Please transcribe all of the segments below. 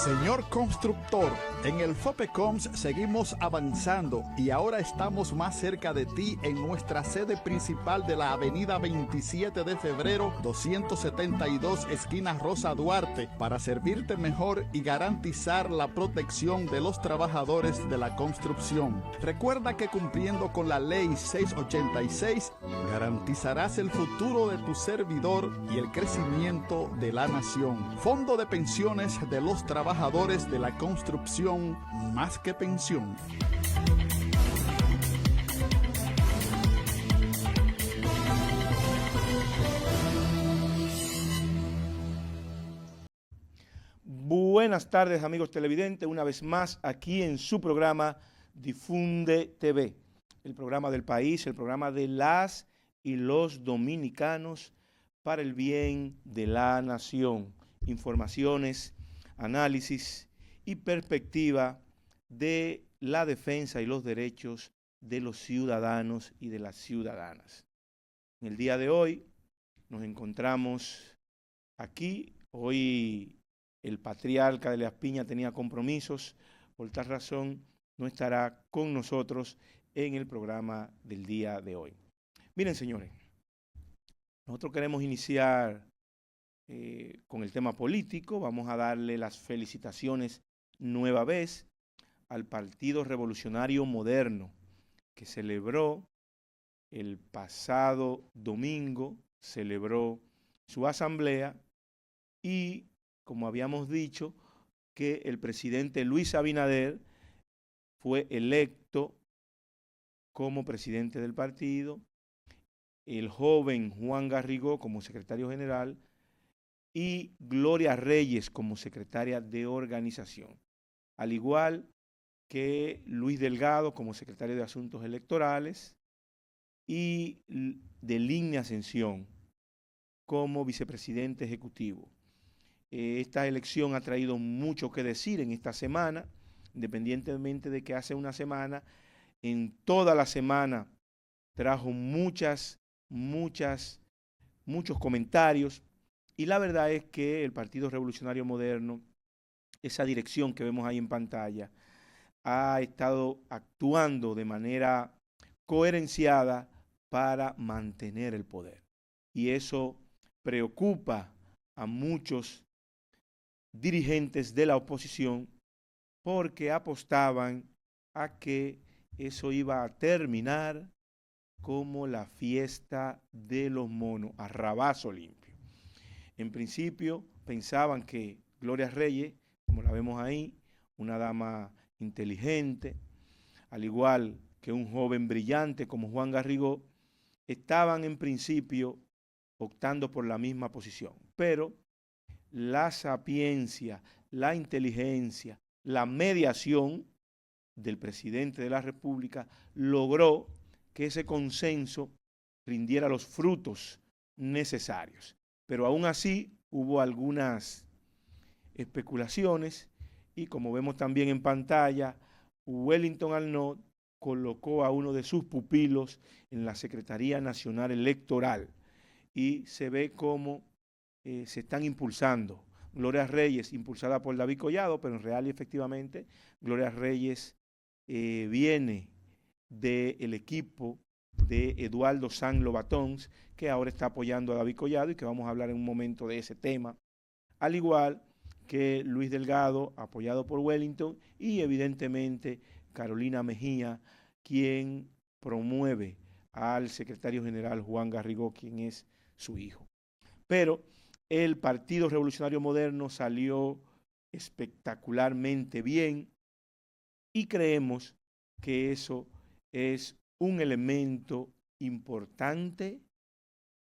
Señor constructor, en el FOPECOMS seguimos avanzando y ahora estamos más cerca de ti en nuestra sede principal de la avenida 27 de febrero 272 esquina Rosa Duarte para servirte mejor y garantizar la protección de los trabajadores de la construcción. Recuerda que cumpliendo con la ley 686 garantizarás el futuro de tu servidor y el crecimiento de la nación. Fondo de Pensiones de los Trabajadores de la Construcción, más que pensión. Buenas tardes, amigos televidentes, una vez más aquí en su programa Difunde TV, el programa del país, el programa de las y los dominicanos para el bien de la nación. Informaciones, análisis y perspectiva de la defensa y los derechos de los ciudadanos y de las ciudadanas. En el día de hoy nos encontramos aquí. Hoy el patriarca de Elías Piña tenía compromisos, por tal razón no estará con nosotros en el programa del día de hoy. Miren, señores, nosotros queremos iniciar con el tema político. Vamos a darle las felicitaciones nueva vez al Partido Revolucionario Moderno, que celebró el pasado domingo, celebró su asamblea y, como habíamos dicho, que el presidente Luis Abinader fue electo como presidente del partido, el joven Juan Garrigó como secretario general y Gloria Reyes como secretaria de organización, al igual que Luis Delgado como secretario de Asuntos Electorales y Deline Ascensión como vicepresidente ejecutivo. Esta elección ha traído mucho que decir en esta semana, independientemente de que hace una semana, en toda la semana trajo muchos comentarios, y la verdad es que el Partido Revolucionario Moderno, esa dirección que vemos ahí en pantalla, ha estado actuando de manera coherenciada para mantener el poder. Y eso preocupa a muchos dirigentes de la oposición porque apostaban a que eso iba a terminar como la fiesta de los monos, a rabazo limpio. En principio pensaban que Gloria Reyes, como la vemos ahí, una dama inteligente, al igual que un joven brillante como Juan Garrigó, estaban en principio optando por la misma posición. Pero la sapiencia, la inteligencia, la mediación del presidente de la República logró que ese consenso rindiera los frutos necesarios. Pero aún así hubo algunas especulaciones y, como vemos también en pantalla, Wellington Arnaud colocó a uno de sus pupilos en la Secretaría Nacional Electoral y se ve cómo se están impulsando. Gloria Reyes, impulsada por David Collado, pero en real y efectivamente Gloria Reyes viene del equipo de Eduardo San Lobatons, que ahora está apoyando a David Collado y que vamos a hablar en un momento de ese tema, al igual que Luis Delgado, apoyado por Wellington, y evidentemente Carolina Mejía, quien promueve al secretario general Juan Garrigó, quien es su hijo. Pero el Partido Revolucionario Moderno salió espectacularmente bien y creemos que eso es un elemento importante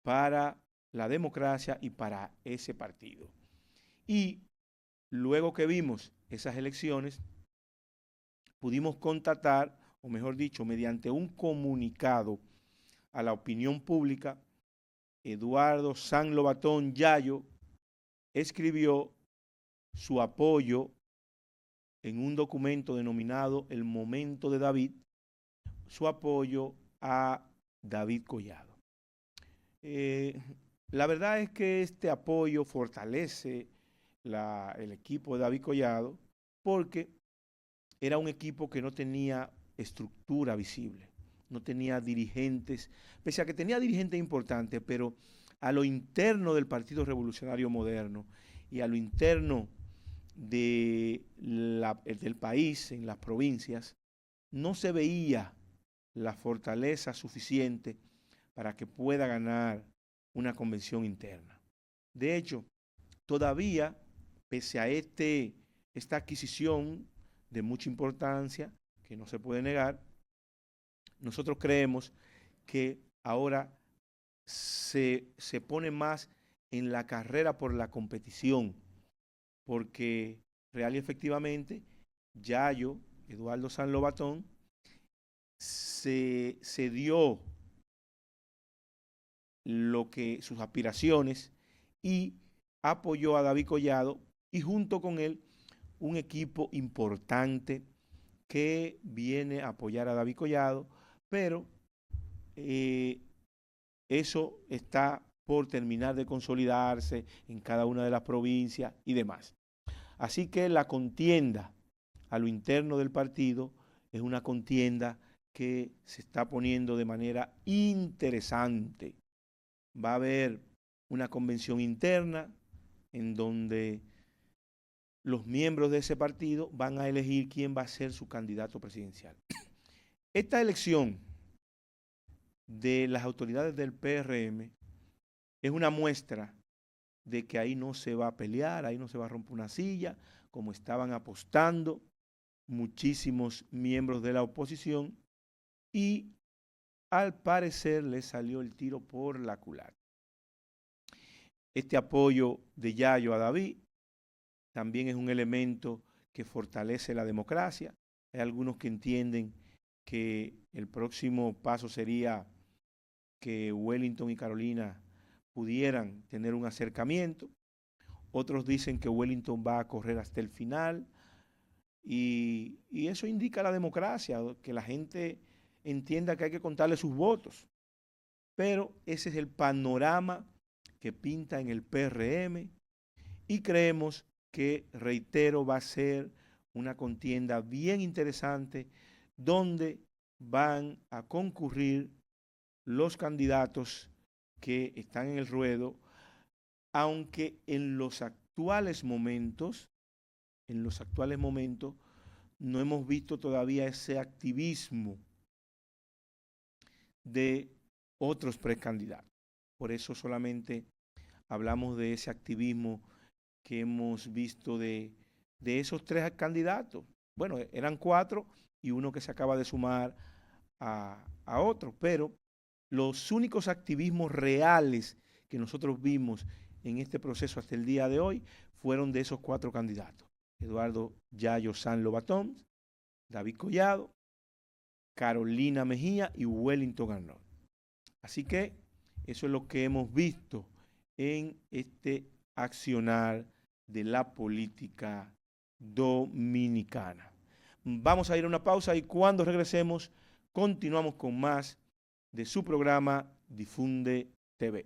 para la democracia y para ese partido. Y luego que vimos esas elecciones, pudimos constatar, o mejor dicho, mediante un comunicado a la opinión pública, Eduardo San Lobatón Yayo escribió su apoyo en un documento denominado El Momento de David, su apoyo a David Collado. La verdad es que este apoyo fortalece el equipo de David Collado porque era un equipo que no tenía estructura visible, no tenía dirigentes, pese a que tenía dirigentes importantes, pero a lo interno del Partido Revolucionario Moderno y a lo interno del país, en las provincias, no se veía la fortaleza suficiente para que pueda ganar una convención interna. De hecho, todavía, pese a esta adquisición de mucha importancia, que no se puede negar, nosotros creemos que ahora se pone más en la carrera por la competición, porque real y efectivamente, Yayo, Eduardo San Lobatón, se dio sus aspiraciones y apoyó a David Collado y junto con él un equipo importante que viene a apoyar a David Collado, pero eso está por terminar de consolidarse en cada una de las provincias y demás. Así que la contienda a lo interno del partido es una contienda que se está poniendo de manera interesante. Va a haber una convención interna en donde los miembros de ese partido van a elegir quién va a ser su candidato presidencial. Esta elección de las autoridades del PRM es una muestra de que ahí no se va a pelear, ahí no se va a romper una silla, como estaban apostando muchísimos miembros de la oposición, y al parecer le salió el tiro por la culata. Este apoyo de Yayo a David también es un elemento que fortalece la democracia. Hay algunos que entienden que el próximo paso sería que Wellington y Carolina pudieran tener un acercamiento. Otros dicen que Wellington va a correr hasta el final y eso indica la democracia, que la gente entienda que hay que contarle sus votos. Pero ese es el panorama que pinta en el PRM y creemos que, reitero, va a ser una contienda bien interesante donde van a concurrir los candidatos que están en el ruedo, aunque en los actuales momentos no hemos visto todavía ese activismo de otros precandidatos. Por eso solamente hablamos de ese activismo que hemos visto de esos tres candidatos. Bueno, eran 4 y uno que se acaba de sumar a otro, pero los únicos activismos reales que nosotros vimos en este proceso hasta el día de hoy fueron de esos 4 candidatos: Eduardo Yayo San Lobatón, David Collado, Carolina Mejía y Wellington Arnold. Así que eso es lo que hemos visto en este accionar de la política dominicana. Vamos a ir a una pausa y cuando regresemos continuamos con más de su programa Difunde TV.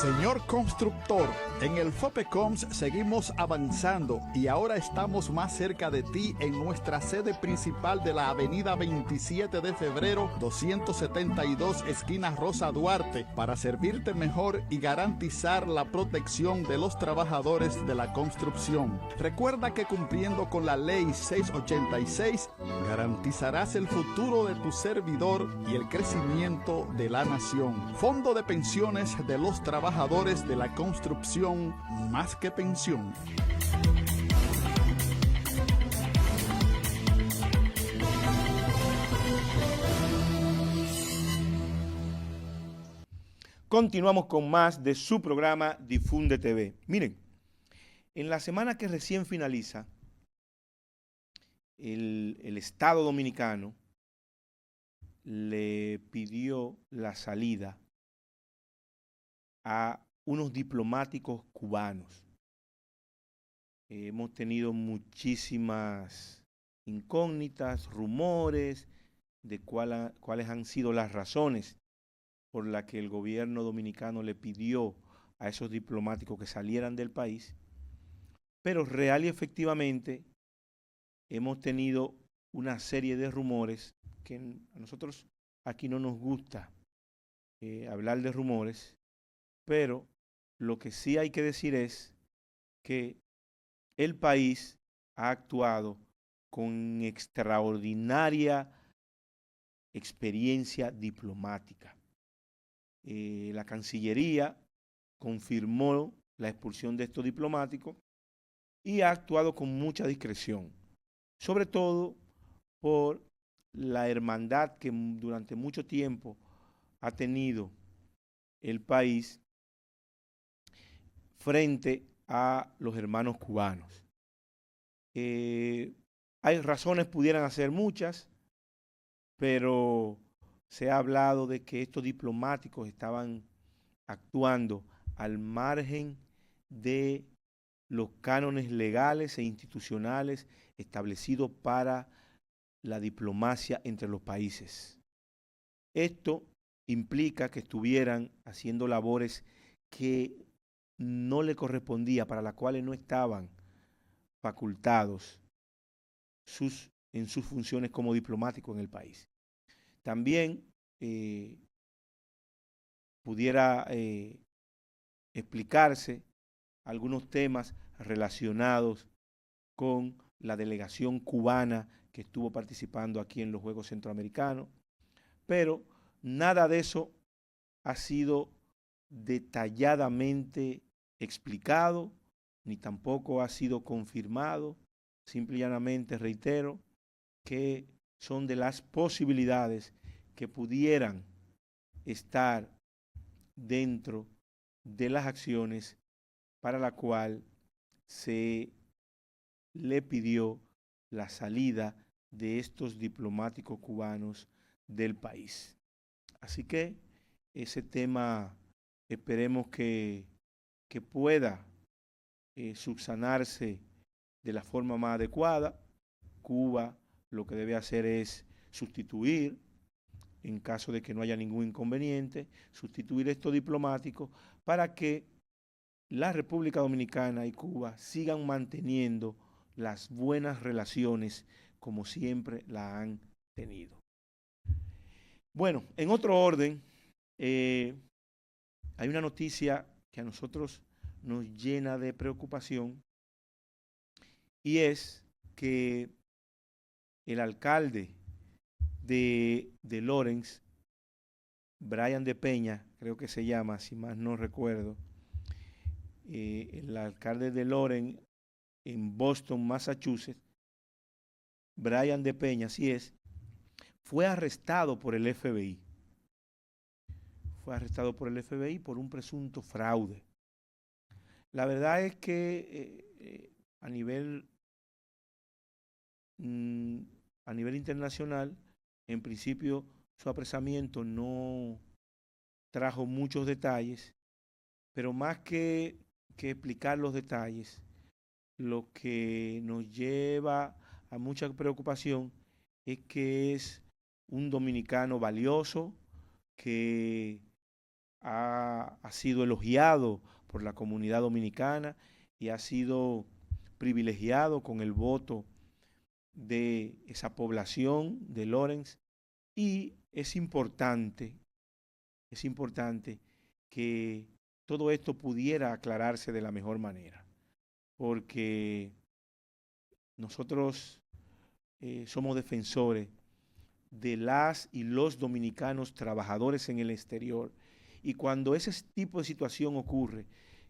Señor constructor, en el FOPECOMS seguimos avanzando y ahora estamos más cerca de ti en nuestra sede principal de la avenida 27 de febrero 272 esquina Rosa Duarte para servirte mejor y garantizar la protección de los trabajadores de la construcción. Recuerda que cumpliendo con la ley 686 garantizarás el futuro de tu servidor y el crecimiento de la nación. Fondo de pensiones de los trabajadores de la construcción, más que pensión. Continuamos con más de su programa Difunde TV. Miren, en la semana que recién finaliza, el Estado Dominicano le pidió la salida a unos diplomáticos cubanos. Hemos tenido muchísimas incógnitas, rumores de cuáles han sido las razones por las que el gobierno dominicano le pidió a esos diplomáticos que salieran del país, pero real y efectivamente hemos tenido una serie de rumores que a nosotros aquí no nos gusta hablar de rumores, pero lo que sí hay que decir es que el país ha actuado con extraordinaria experiencia diplomática. La Cancillería confirmó la expulsión de estos diplomáticos y ha actuado con mucha discreción, sobre todo por la hermandad que durante mucho tiempo ha tenido el país frente a los hermanos cubanos. Hay razones, pudieran ser muchas, pero se ha hablado de que estos diplomáticos estaban actuando al margen de los cánones legales e institucionales establecidos para la diplomacia entre los países. Esto implica que estuvieran haciendo labores que no le correspondía, para las cuales no estaban facultados en sus funciones como diplomáticos en el país. También pudiera explicarse algunos temas relacionados con la delegación cubana que estuvo participando aquí en los Juegos Centroamericanos, pero nada de eso ha sido detalladamente explicado, ni tampoco ha sido confirmado. Simple y llanamente reitero que son de las posibilidades que pudieran estar dentro de las acciones para la cual se le pidió la salida de estos diplomáticos cubanos del país. Así que ese tema esperemos que pueda subsanarse de la forma más adecuada. Cuba lo que debe hacer es sustituir, en caso de que no haya ningún inconveniente, sustituir estos diplomáticos para que la República Dominicana y Cuba sigan manteniendo las buenas relaciones como siempre la han tenido. Bueno, en otro orden, hay una noticia que a nosotros nos llena de preocupación y es que el alcalde de Lawrence, Brian de Peña, creo que se llama, si más no recuerdo, el alcalde de Lawrence en Boston, Massachusetts, Brian de Peña, así es, fue arrestado por el FBI. Fue arrestado por el FBI por un presunto fraude. La verdad es que a nivel internacional, en principio su apresamiento no trajo muchos detalles, pero más que explicar los detalles, lo que nos lleva a mucha preocupación es que es un dominicano valioso que ha sido elogiado por la comunidad dominicana y ha sido privilegiado con el voto de esa población de Lawrence, y es importante que todo esto pudiera aclararse de la mejor manera, porque nosotros somos defensores de las y los dominicanos trabajadores en el exterior, y cuando ese tipo de situación ocurre,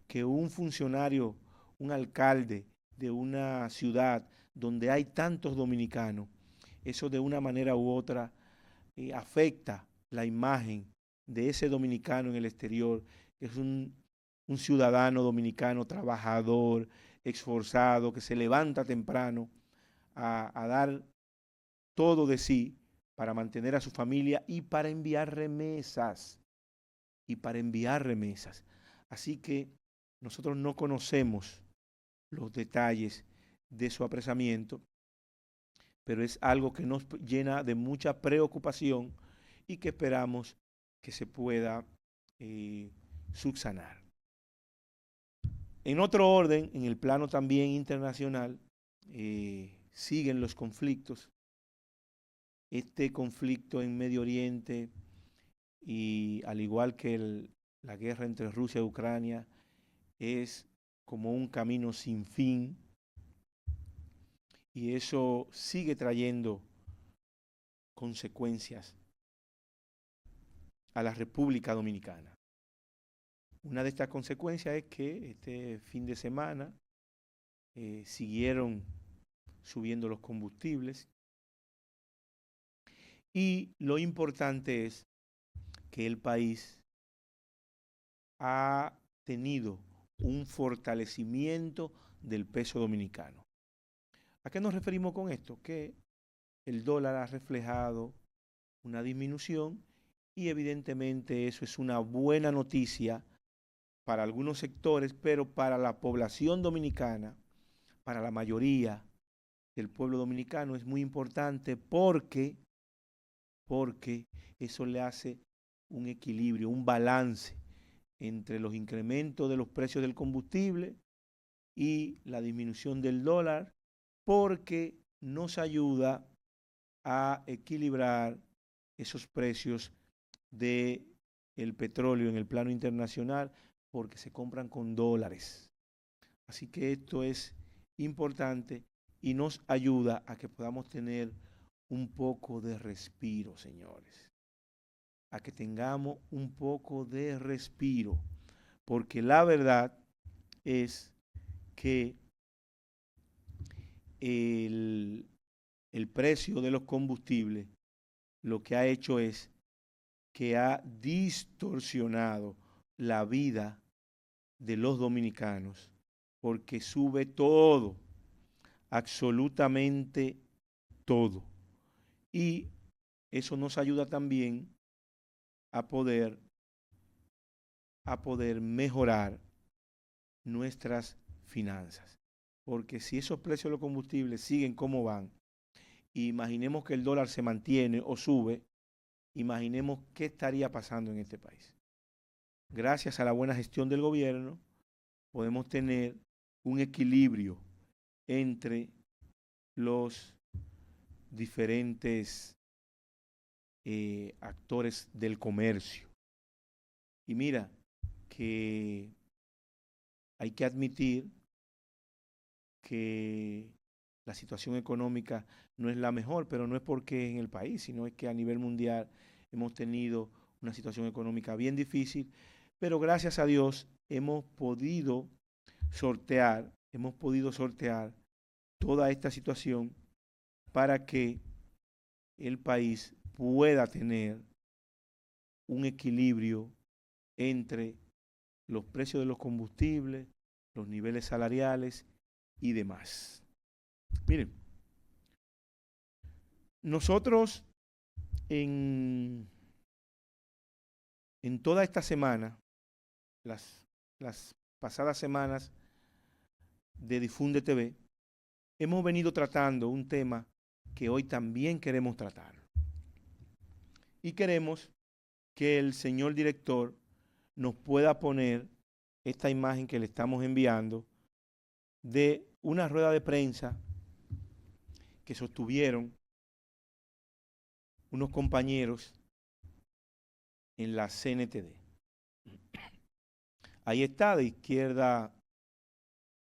que un funcionario, un alcalde de una ciudad donde hay tantos dominicanos, eso de una manera u otra afecta la imagen de ese dominicano en el exterior, que es un ciudadano dominicano trabajador, esforzado, que se levanta temprano a dar todo de sí para mantener a su familia y para enviar remesas. Así que nosotros no conocemos los detalles de su apresamiento, pero es algo que nos llena de mucha preocupación y que esperamos que se pueda subsanar. En otro orden, en el plano también internacional, siguen los conflictos. Este conflicto en Medio Oriente y al igual que la guerra entre Rusia y Ucrania es como un camino sin fin y eso sigue trayendo consecuencias a la República Dominicana. Una de estas consecuencias es que este fin de semana siguieron subiendo los combustibles y lo importante es que el país ha tenido un fortalecimiento del peso dominicano. ¿A qué nos referimos con esto? Que el dólar ha reflejado una disminución y evidentemente eso es una buena noticia para algunos sectores, pero para la población dominicana, para la mayoría del pueblo dominicano es muy importante porque eso le hace un equilibrio, un balance entre los incrementos de los precios del combustible y la disminución del dólar, porque nos ayuda a equilibrar esos precios del petróleo en el plano internacional, porque se compran con dólares. Así que esto es importante y nos ayuda a que podamos tener un poco de respiro, señores. A que tengamos un poco de respiro, porque la verdad es que el precio de los combustibles lo que ha hecho es que ha distorsionado la vida de los dominicanos, porque sube todo, absolutamente todo. Y eso nos ayuda también a poder mejorar nuestras finanzas. Porque si esos precios de los combustibles siguen como van, imaginemos que el dólar se mantiene o sube, imaginemos qué estaría pasando en este país. Gracias a la buena gestión del gobierno, podemos tener un equilibrio entre los diferentes actores del comercio. Y mira, que hay que admitir que la situación económica no es la mejor, pero no es porque en el país, sino es que a nivel mundial hemos tenido una situación económica bien difícil, pero gracias a Dios hemos podido sortear toda esta situación para que el país pueda tener un equilibrio entre los precios de los combustibles, los niveles salariales y demás. Miren, nosotros en toda esta semana, las pasadas semanas de Difunde TV, hemos venido tratando un tema que hoy también queremos tratar. Y queremos que el señor director nos pueda poner esta imagen que le estamos enviando de una rueda de prensa que sostuvieron unos compañeros en la CNTD. Ahí está, de izquierda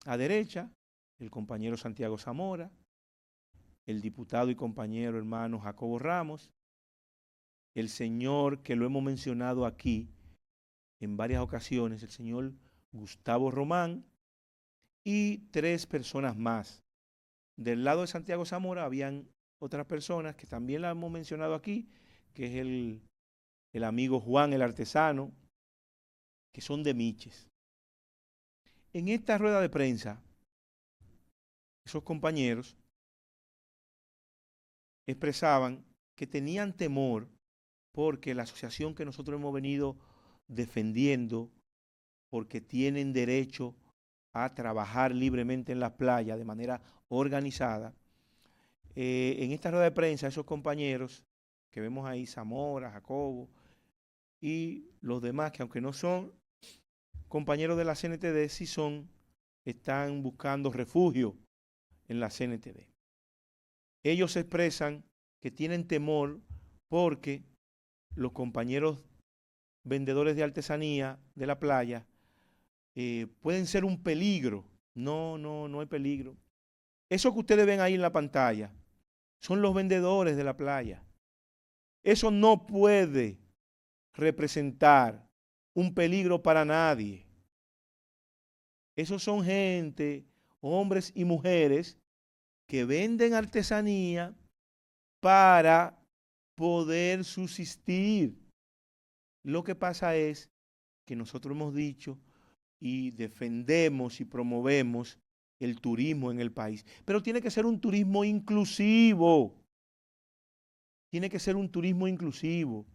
a derecha, el compañero Santiago Zamora, el diputado y compañero hermano Jacobo Ramos, el señor que lo hemos mencionado aquí en varias ocasiones, el señor Gustavo Román, y 3 personas más. Del lado de Santiago Zamora habían otras personas que también la hemos mencionado aquí, que es el amigo Juan el Artesano, que son de Miches. En esta rueda de prensa, esos compañeros expresaban que tenían temor porque la asociación que nosotros hemos venido defendiendo, porque tienen derecho a trabajar libremente en las playas de manera organizada. En esta rueda de prensa, esos compañeros que vemos ahí, Zamora, Jacobo y los demás, que aunque no son compañeros de la CNTD, sí están buscando refugio en la CNTD. Ellos expresan que tienen temor porque los compañeros vendedores de artesanía de la playa pueden ser un peligro. No hay peligro. Eso que ustedes ven ahí en la pantalla son los vendedores de la playa. Eso no puede representar un peligro para nadie. Esos son gente, hombres y mujeres, que venden artesanía para poder subsistir. Lo que pasa es que nosotros hemos dicho y defendemos y promovemos el turismo en el país, pero tiene que ser un turismo inclusivo. Tiene que ser un turismo inclusivo.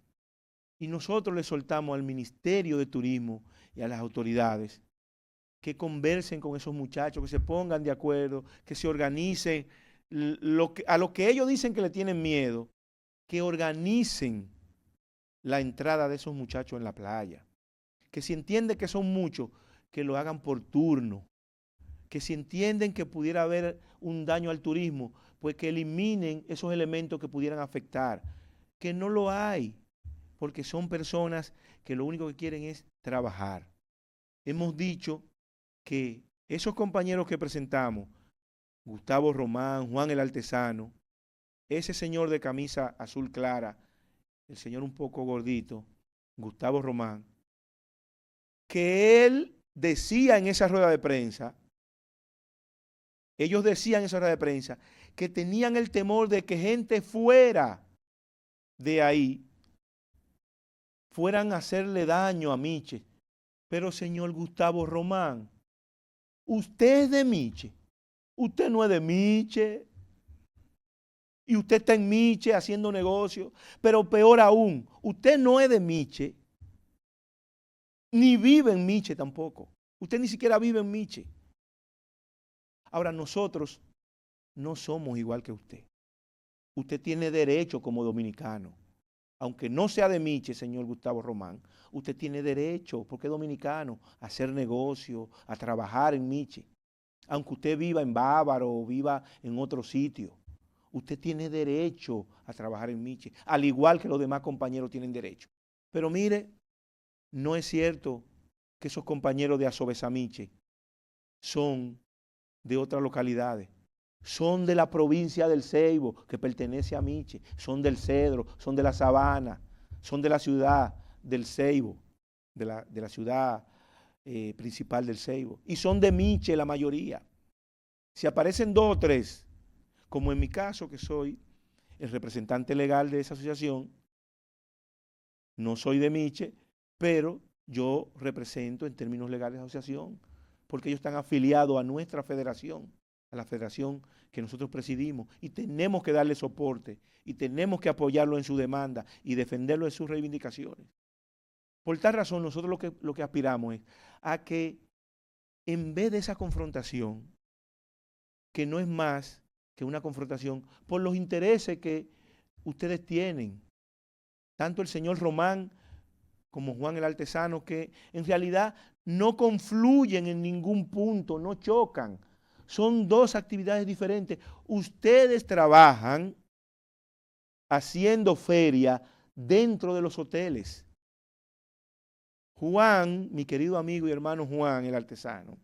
Y nosotros le soltamos al Ministerio de Turismo y a las autoridades que conversen con esos muchachos, que se pongan de acuerdo, que se organicen, a lo que ellos dicen que le tienen miedo, que organicen la entrada de esos muchachos en la playa. Que si entienden que son muchos, que lo hagan por turno. Que si entienden que pudiera haber un daño al turismo, pues que eliminen esos elementos que pudieran afectar. Que no lo hay, porque son personas que lo único que quieren es trabajar. Hemos dicho que esos compañeros que presentamos, Gustavo Román, Juan el Artesano, ese señor de camisa azul clara, el señor un poco gordito, Gustavo Román, que él decía en esa rueda de prensa, ellos decían en esa rueda de prensa, que tenían el temor de que gente fuera de ahí, fueran a hacerle daño a Miche. Pero señor Gustavo Román, usted es de Miche, usted no es de Miche, y usted está en Miche haciendo negocio, pero peor aún, usted no es de Miche, ni vive en Miche tampoco, usted ni siquiera vive en Miche. Ahora nosotros no somos igual que usted. Usted tiene derecho como dominicano, aunque no sea de Miche, señor Gustavo Román, usted tiene derecho, porque es dominicano, a hacer negocio, a trabajar en Miche. Aunque usted viva en Bávaro o viva en otro sitio, usted tiene derecho a trabajar en Miche, al igual que los demás compañeros tienen derecho. Pero mire, no es cierto que esos compañeros de Asobesa Miche son de otras localidades. Son de la provincia del Ceibo, que pertenece a Miche, son del Cedro, son de la Sabana, son de la ciudad del Ceibo, de la ciudad principal del Ceibo, y son de Miche la mayoría. Si aparecen 2 o 3, como en mi caso, que soy el representante legal de esa asociación, no soy de Miche, pero yo represento en términos legales la asociación, porque ellos están afiliados a nuestra federación, a la federación que nosotros presidimos, y tenemos que darle soporte, y tenemos que apoyarlo en su demanda y defenderlo en sus reivindicaciones. Por tal razón, nosotros lo que aspiramos es a que, en vez de esa confrontación, que no es más que una confrontación por los intereses que ustedes tienen, tanto el señor Román como Juan el Artesano, que en realidad no confluyen en ningún punto, no chocan. Son 2 actividades diferentes. Ustedes trabajan haciendo feria dentro de los hoteles. Juan, mi querido amigo y hermano Juan el Artesano,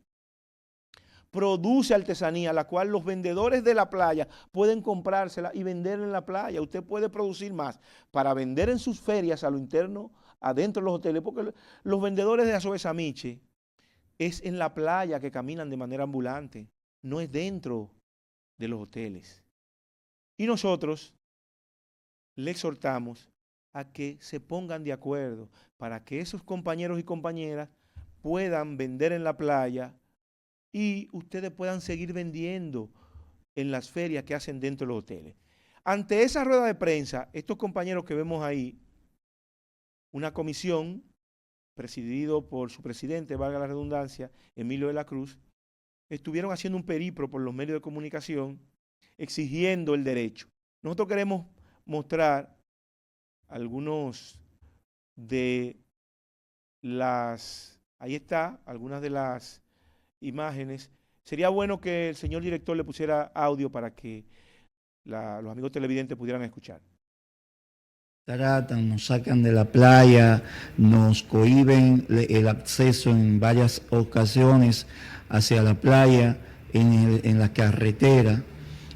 produce artesanía, la cual los vendedores de la playa pueden comprársela y vender en la playa. Usted puede producir más para vender en sus ferias a lo interno, adentro de los hoteles, porque los vendedores de Asobesa Miche es en la playa que caminan de manera ambulante, no es dentro de los hoteles. Y nosotros le exhortamos a que se pongan de acuerdo para que esos compañeros y compañeras puedan vender en la playa y ustedes puedan seguir vendiendo en las ferias que hacen dentro de los hoteles. Ante esa rueda de prensa, estos compañeros que vemos ahí, una comisión presidido por su presidente, valga la redundancia, Emilio de la Cruz, estuvieron haciendo un periplo por los medios de comunicación exigiendo el derecho. Nosotros queremos mostrar algunos de ahí está, algunas de las imágenes. Sería bueno que el señor director le pusiera audio para que los amigos televidentes pudieran escuchar. Tratan, nos sacan de la playa, nos cohíben el acceso en varias ocasiones hacia la playa, en la carretera,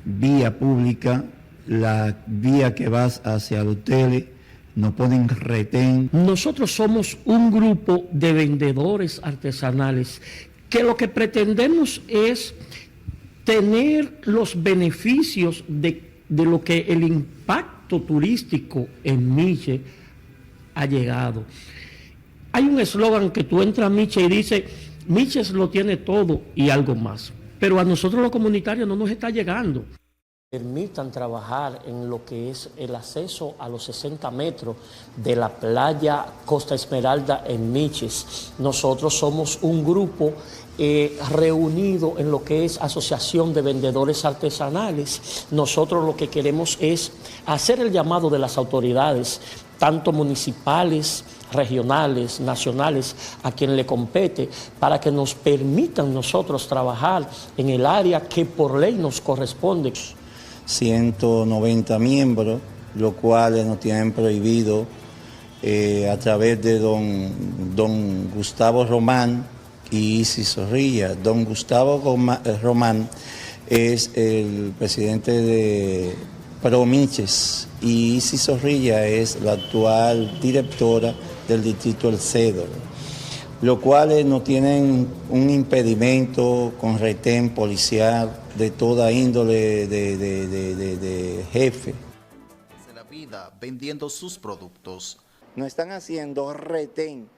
vía pública, la vía que vas hacia el hotel, nos ponen retén. Nosotros somos un grupo de vendedores artesanales que lo que pretendemos es tener los beneficios de lo que el impacto turístico en Miche ha llegado. Hay un eslogan que tú entras a Miche y dice, Miche lo tiene todo y algo más, pero a nosotros los comunitarios no nos está llegando. Permitan trabajar en lo que es el acceso a los 60 metros de la playa Costa Esmeralda en Miches. Nosotros somos un grupo reunido en lo que es Asociación de Vendedores Artesanales. Nosotros lo que queremos es hacer el llamado de las autoridades, tanto municipales, regionales, nacionales, a quien le compete, para que nos permitan nosotros trabajar en el área que por ley nos corresponde. 190 miembros, los cuales nos tienen prohibido a través de don Gustavo Román y Isis Zorrilla. Don Gustavo Román es el presidente de Promiches y Isis Zorrilla es la actual directora del distrito El Cedro, los cuales no tienen un impedimento con retén policial de toda índole de jefe. La vida vendiendo sus productos. Nos están haciendo retén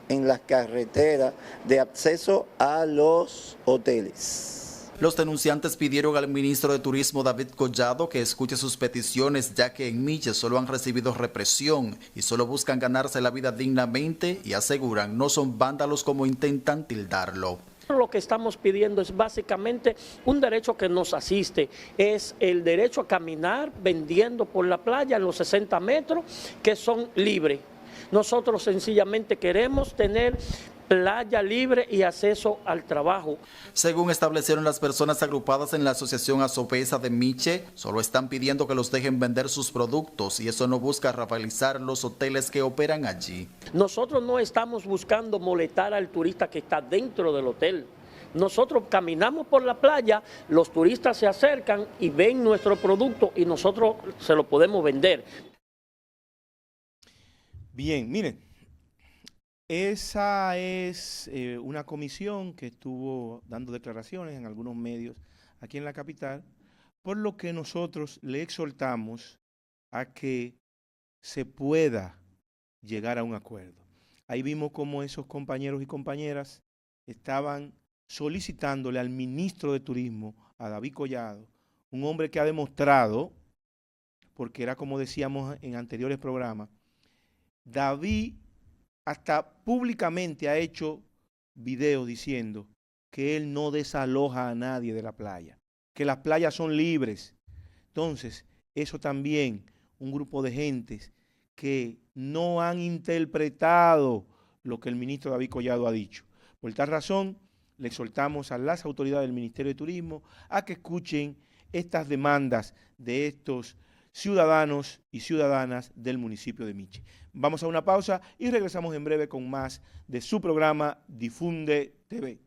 en las carreteras de acceso a los hoteles. Los denunciantes pidieron al ministro de Turismo David Collado que escuche sus peticiones, ya que en Miche solo han recibido represión y solo buscan ganarse la vida dignamente y aseguran no son vándalos como intentan tildarlo. Lo que estamos pidiendo es básicamente un derecho que nos asiste, es el derecho a caminar vendiendo por la playa en los 60 metros que son libres. Nosotros sencillamente queremos tener playa libre y acceso al trabajo. Según establecieron las personas agrupadas en la Asociación Asopesa de Miche, solo están pidiendo que los dejen vender sus productos y eso no busca racializar los hoteles que operan allí. Nosotros no estamos buscando molestar al turista que está dentro del hotel. Nosotros caminamos por la playa, los turistas se acercan y ven nuestro producto y nosotros se lo podemos vender. Bien, miren, esa es una comisión que estuvo dando declaraciones en algunos medios aquí en la capital, por lo que nosotros le exhortamos a que se pueda llegar a un acuerdo. Ahí vimos cómo esos compañeros y compañeras estaban solicitándole al ministro de Turismo, a David Collado, un hombre que ha demostrado, porque era como decíamos en anteriores programas, David hasta públicamente ha hecho videos diciendo que él no desaloja a nadie de la playa, que las playas son libres. Entonces, eso también, un grupo de gentes que no han interpretado lo que el ministro David Collado ha dicho. Por tal razón, le exhortamos a las autoridades del Ministerio de Turismo a que escuchen estas demandas de estos ciudadanos y ciudadanas del municipio de Miche. Vamos a una pausa y regresamos en breve con más de su programa Difunde TV.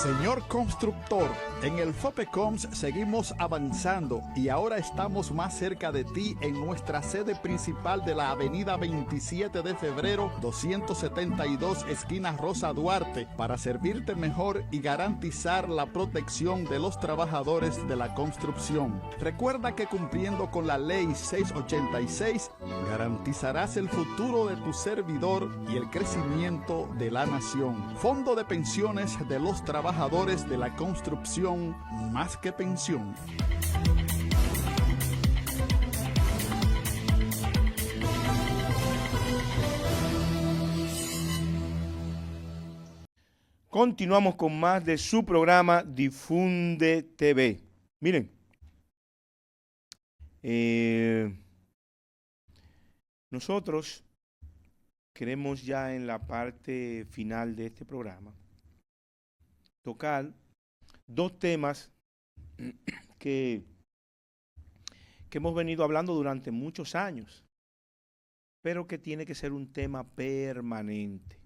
Señor constructor, en el FOPECOMS seguimos avanzando y ahora estamos más cerca de ti en nuestra sede principal de la avenida 27 de febrero 272 esquina Rosa Duarte para servirte mejor y garantizar la protección de los trabajadores de la construcción. Recuerda que cumpliendo con la ley 686 garantizarás el futuro de tu servidor y el crecimiento de la nación. Fondo de pensiones de los trabajadores trabajadores de la construcción más que pensión. Continuamos con más de su programa Difunde TV. Miren, nosotros queremos ya en la parte final de este programa tocar dos temas que hemos venido hablando durante muchos años, pero que tiene que ser un tema permanente.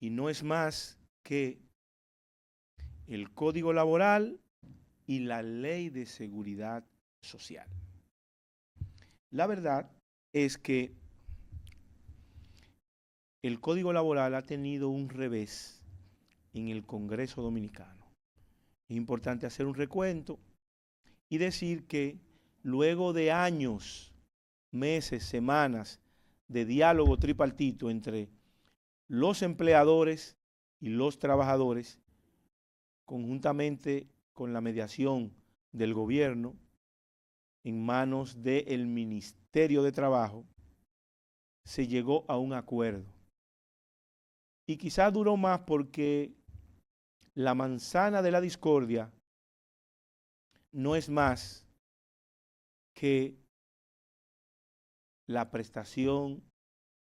Y no es más que el Código Laboral y la Ley de Seguridad Social. La verdad es que el Código Laboral ha tenido un revés en el Congreso Dominicano. Es importante hacer un recuento y decir que luego de años, meses, semanas de diálogo tripartito entre los empleadores y los trabajadores, conjuntamente con la mediación del gobierno en manos del Ministerio de Trabajo, se llegó a un acuerdo. Y quizás duró más porque la manzana de la discordia no es más que la prestación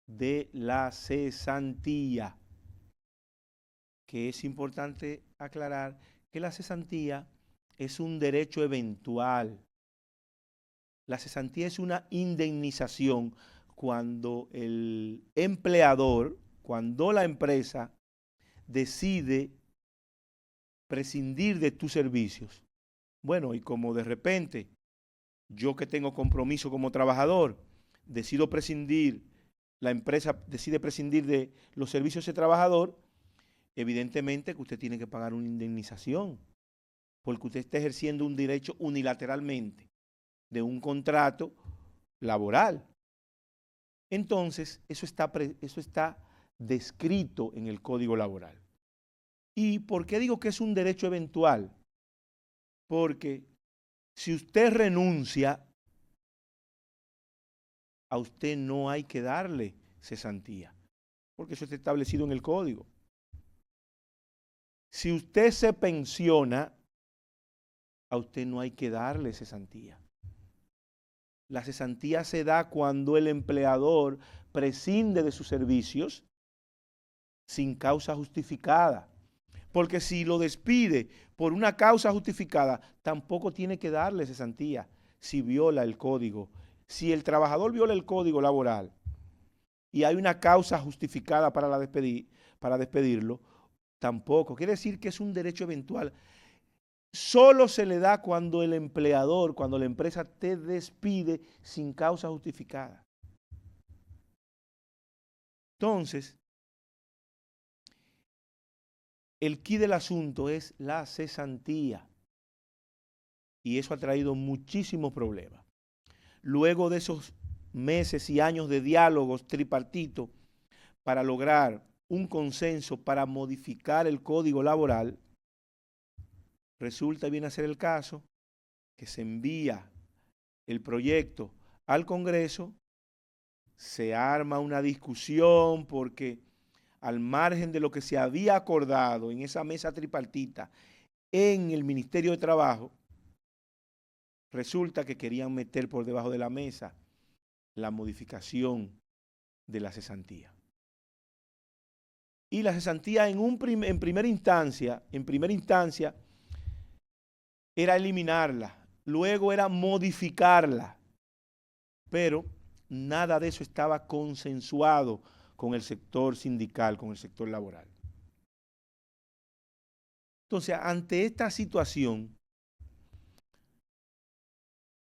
de la cesantía, que es importante aclarar que la cesantía es un derecho eventual. La cesantía es una indemnización cuando el empleador, cuando la empresa decide prescindir de tus servicios. Bueno, y como de repente yo que tengo compromiso como trabajador, decido prescindir, la empresa decide prescindir de los servicios de trabajador, evidentemente que usted tiene que pagar una indemnización, porque usted está ejerciendo un derecho unilateralmente de un contrato laboral. Entonces, eso está descrito en el Código Laboral. ¿Y por qué digo que es un derecho eventual? Porque si usted renuncia, a usted no hay que darle cesantía, porque eso está establecido en el código. Si usted se pensiona, a usted no hay que darle cesantía. La cesantía se da cuando el empleador prescinde de sus servicios sin causa justificada. Porque si lo despide por una causa justificada, tampoco tiene que darle cesantía si viola el código. Si el trabajador viola el código laboral y hay una causa justificada para despedirlo, tampoco. Quiere decir que es un derecho eventual. Solo se le da cuando el empleador, cuando la empresa te despide sin causa justificada. Entonces, el quid del asunto es la cesantía. Y eso ha traído muchísimos problemas. Luego de esos meses y años de diálogos tripartitos para lograr un consenso para modificar el código laboral, resulta y viene a ser el caso que se envía el proyecto al Congreso, se arma una discusión porque al margen de lo que se había acordado en esa mesa tripartita en el Ministerio de Trabajo, resulta que querían meter por debajo de la mesa la modificación de la cesantía. Y la cesantía en primera instancia era eliminarla, luego era modificarla, pero nada de eso estaba consensuado con el sector sindical, con el sector laboral. Entonces, ante esta situación,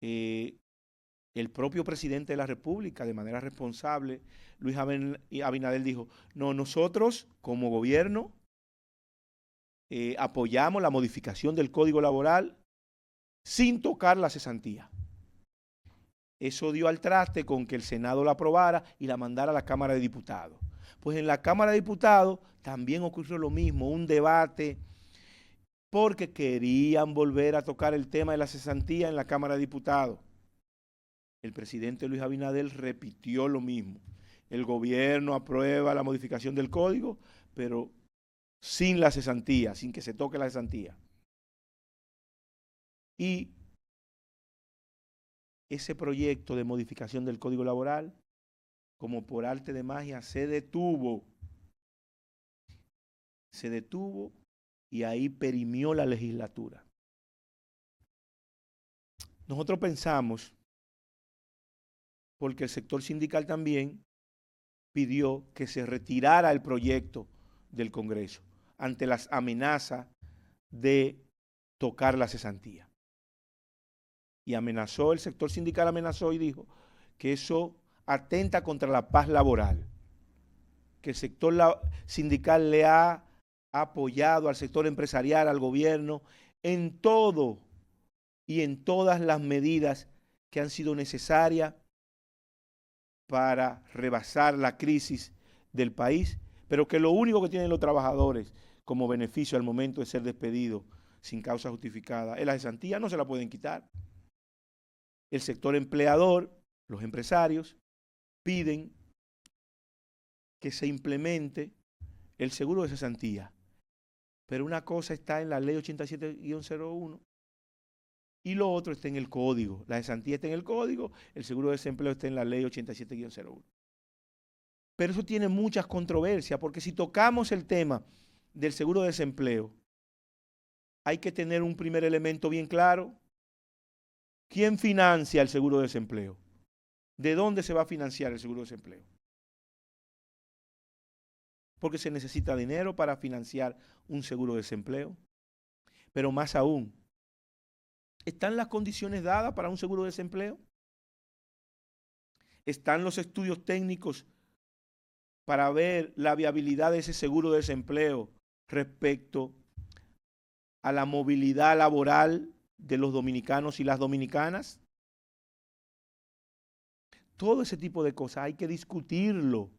el propio presidente de la República, de manera responsable, Luis Abinader, dijo, no, nosotros como gobierno apoyamos la modificación del Código Laboral sin tocar la cesantía. Eso dio al traste con que el Senado la aprobara y la mandara a la Cámara de Diputados. Pues en la Cámara de Diputados también ocurrió lo mismo, un debate, porque querían volver a tocar el tema de la cesantía en la Cámara de Diputados. El presidente Luis Abinader repitió lo mismo. El gobierno aprueba la modificación del código, pero sin la cesantía, sin que se toque la cesantía. Y ese proyecto de modificación del Código Laboral, como por arte de magia, se detuvo. Se detuvo y ahí perimió la legislatura. Nosotros pensamos, porque el sector sindical también pidió que se retirara el proyecto del Congreso ante las amenazas de tocar la cesantía. Y el sector sindical amenazó y dijo que eso atenta contra la paz laboral, que el sector sindical le ha apoyado al sector empresarial, al gobierno, en todo y en todas las medidas que han sido necesarias para rebasar la crisis del país, pero que lo único que tienen los trabajadores como beneficio al momento de ser despedidos sin causa justificada es la cesantía, no se la pueden quitar. El sector empleador, los empresarios, piden que se implemente el seguro de cesantía. Pero una cosa está en la ley 87-01 y lo otro está en el código. La cesantía está en el código, el seguro de desempleo está en la ley 87-01. Pero eso tiene muchas controversias, porque si tocamos el tema del seguro de desempleo, hay que tener un primer elemento bien claro. ¿Quién financia el seguro de desempleo? ¿De dónde se va a financiar el seguro de desempleo? Porque se necesita dinero para financiar un seguro de desempleo. Pero más aún, ¿están las condiciones dadas para un seguro de desempleo? ¿Están los estudios técnicos para ver la viabilidad de ese seguro de desempleo respecto a la movilidad laboral de los dominicanos y las dominicanas? Todo ese tipo de cosas hay que discutirlo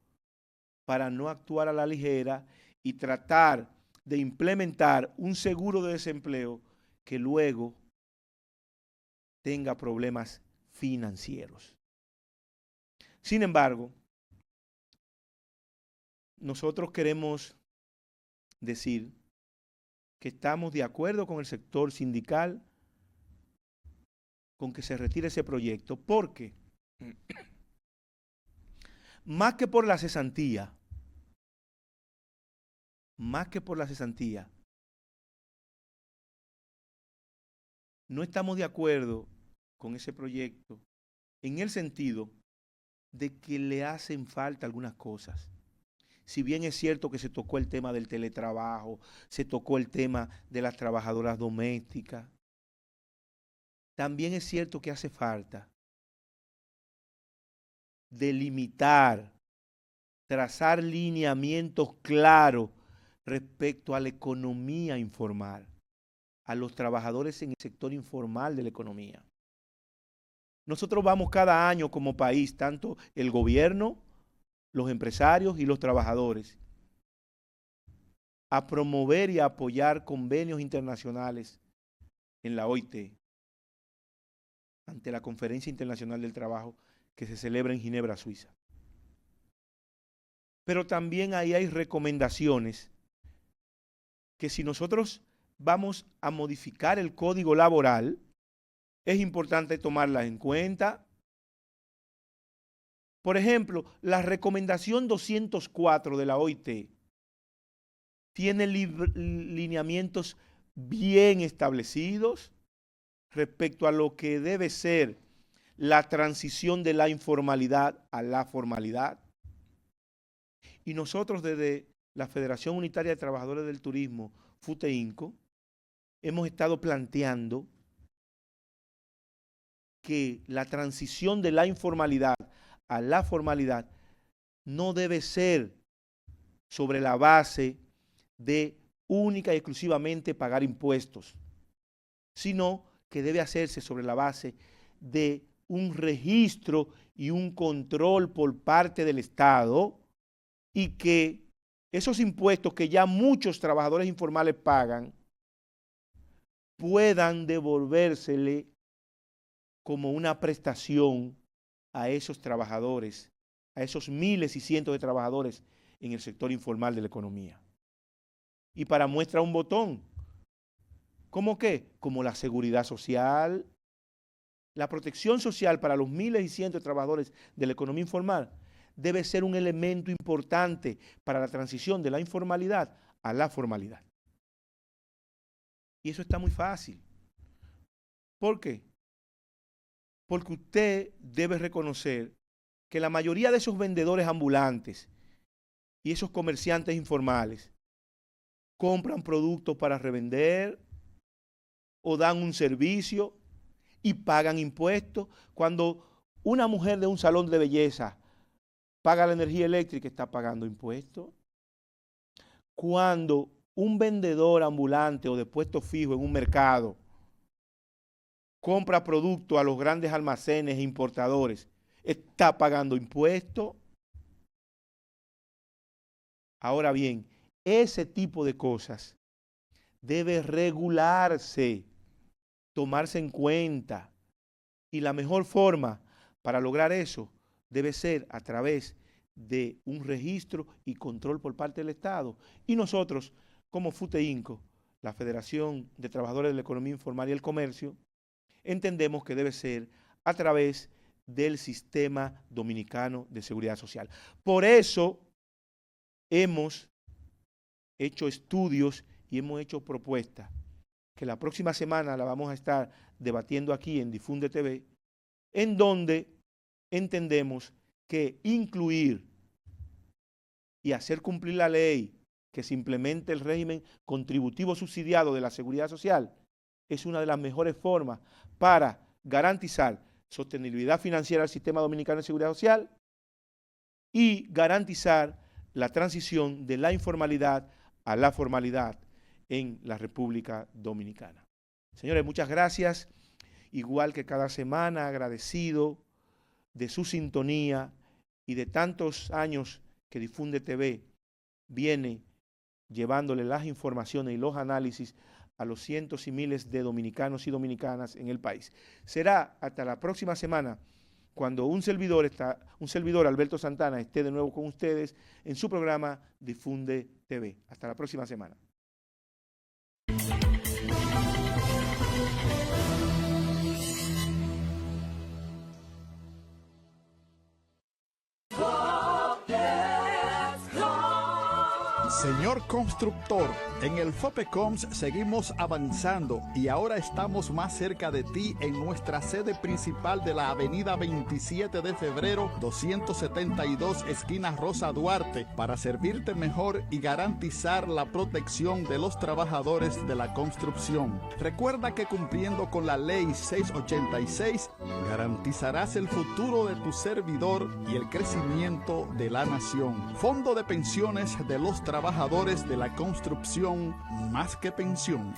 para no actuar a la ligera y tratar de implementar un seguro de desempleo que luego tenga problemas financieros. Sin embargo, nosotros queremos decir que estamos de acuerdo con el sector sindical con que se retire ese proyecto, porque más que por la cesantía, no estamos de acuerdo con ese proyecto en el sentido de que le hacen falta algunas cosas. Si bien es cierto que se tocó el tema del teletrabajo, se tocó el tema de las trabajadoras domésticas, también es cierto que hace falta delimitar, trazar lineamientos claros respecto a la economía informal, a los trabajadores en el sector informal de la economía. Nosotros vamos cada año como país, tanto el gobierno, los empresarios y los trabajadores, a promover y a apoyar convenios internacionales en la OIT, ante la Conferencia Internacional del Trabajo que se celebra en Ginebra, Suiza. Pero también ahí hay recomendaciones que si nosotros vamos a modificar el código laboral, es importante tomarlas en cuenta. Por ejemplo, la recomendación 204 de la OIT tiene lineamientos bien establecidos respecto a lo que debe ser la transición de la informalidad a la formalidad. Y nosotros desde la Federación Unitaria de Trabajadores del Turismo, FUTEINCO, hemos estado planteando que la transición de la informalidad a la formalidad no debe ser sobre la base de única y exclusivamente pagar impuestos, sino que debe hacerse sobre la base de un registro y un control por parte del Estado y que esos impuestos que ya muchos trabajadores informales pagan puedan devolvérsele como una prestación a esos trabajadores, a esos miles y cientos de trabajadores en el sector informal de la economía. Y para muestra un botón, ¿cómo qué? Como la seguridad social, la protección social para los miles y cientos de trabajadores de la economía informal debe ser un elemento importante para la transición de la informalidad a la formalidad. Y eso está muy fácil. ¿Por qué? Porque usted debe reconocer que la mayoría de esos vendedores ambulantes y esos comerciantes informales compran productos para revender o dan un servicio y pagan impuestos. Cuando una mujer de un salón de belleza paga la energía eléctrica, está pagando impuestos. Cuando un vendedor ambulante o de puesto fijo en un mercado compra productos a los grandes almacenes e importadores, está pagando impuestos. Ahora bien, ese tipo de cosas debe regularse, tomarse en cuenta. Y la mejor forma para lograr eso debe ser a través de un registro y control por parte del Estado. Y nosotros, como FUTEINCO, la Federación de Trabajadores de la Economía Informal y el Comercio, entendemos que debe ser a través del Sistema Dominicano de Seguridad Social. Por eso hemos hecho estudios y hemos hecho propuestas que la próxima semana la vamos a estar debatiendo aquí en Difunde TV, en donde entendemos que incluir y hacer cumplir la ley que se implemente el régimen contributivo subsidiado de la Seguridad Social es una de las mejores formas para garantizar sostenibilidad financiera del Sistema Dominicano de Seguridad Social y garantizar la transición de la informalidad a la formalidad en la República Dominicana. Señores, muchas gracias. Igual que cada semana, agradecido de su sintonía y de tantos años que Difunde TV viene llevándole las informaciones y los análisis a los cientos y miles de dominicanos y dominicanas en el país. Será hasta la próxima semana cuando un servidor, Alberto Santana, esté de nuevo con ustedes en su programa Difunde TV. Hasta la próxima semana. Señor constructor, en el FOPECOMS seguimos avanzando y ahora estamos más cerca de ti en nuestra sede principal de la avenida 27 de febrero 272 esquina Rosa Duarte para servirte mejor y garantizar la protección de los trabajadores de la construcción. Recuerda que cumpliendo con la ley 686 garantizarás el futuro de tu servidor y el crecimiento de la nación. Fondo de pensiones de los trabajadores de la construcción, más que pensión.